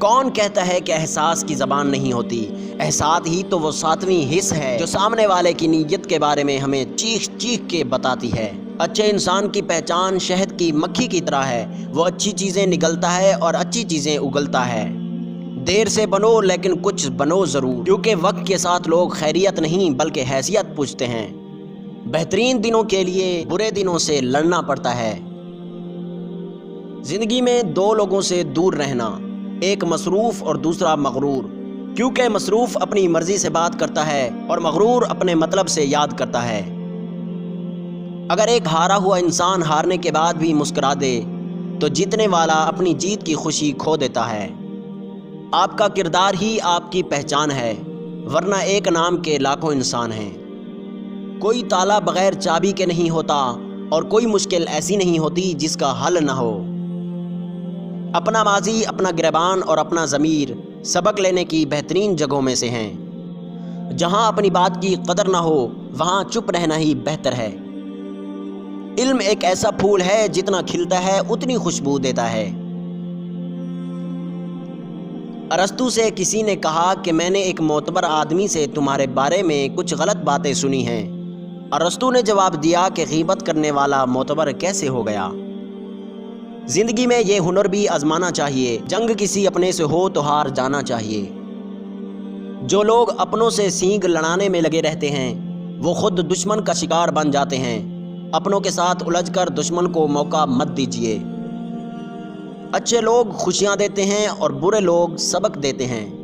کون کہتا ہے کہ احساس کی زبان نہیں ہوتی؟ احساس ہی تو وہ ساتویں حص ہے جو سامنے والے کی نیت کے بارے میں ہمیں چیخ چیخ کے بتاتی ہے۔ اچھے انسان کی پہچان شہد کی مکھی کی طرح ہے، وہ اچھی چیزیں نگلتا ہے اور اچھی چیزیں اگلتا ہے۔ دیر سے بنو لیکن کچھ بنو ضرور، کیونکہ وقت کے ساتھ لوگ خیریت نہیں بلکہ حیثیت پوچھتے ہیں۔ بہترین دنوں کے لیے برے دنوں سے لڑنا پڑتا ہے۔ زندگی میں دو لوگوں سے دور رہنا، ایک مصروف اور دوسرا مغرور، کیونکہ مصروف اپنی مرضی سے بات کرتا ہے اور مغرور اپنے مطلب سے یاد کرتا ہے۔ اگر ایک ہارا ہوا انسان ہارنے کے بعد بھی مسکرا دے تو جیتنے والا اپنی جیت کی خوشی کھو دیتا ہے۔ آپ کا کردار ہی آپ کی پہچان ہے، ورنہ ایک نام کے لاکھوں انسان ہیں۔ کوئی تالا بغیر چابی کے نہیں ہوتا اور کوئی مشکل ایسی نہیں ہوتی جس کا حل نہ ہو۔ اپنا ماضی، اپنا گریبان اور اپنا ضمیر سبق لینے کی بہترین جگہوں میں سے ہیں۔ جہاں اپنی بات کی قدر نہ ہو وہاں چپ رہنا ہی بہتر ہے۔ علم ایک ایسا پھول ہے جتنا کھلتا ہے اتنی خوشبو دیتا ہے۔ ارسطو سے کسی نے کہا کہ میں نے ایک معتبر آدمی سے تمہارے بارے میں کچھ غلط باتیں سنی ہیں۔ ارسطو نے جواب دیا کہ غیبت کرنے والا معتبر کیسے ہو گیا؟ زندگی میں یہ ہنر بھی آزمانا چاہیے، جنگ کسی اپنے سے ہو تو ہار جانا چاہیے۔ جو لوگ اپنوں سے سینگ لڑانے میں لگے رہتے ہیں وہ خود دشمن کا شکار بن جاتے ہیں۔ اپنوں کے ساتھ الجھ کر دشمن کو موقع مت دیجیے۔ اچھے لوگ خوشیاں دیتے ہیں اور برے لوگ سبق دیتے ہیں۔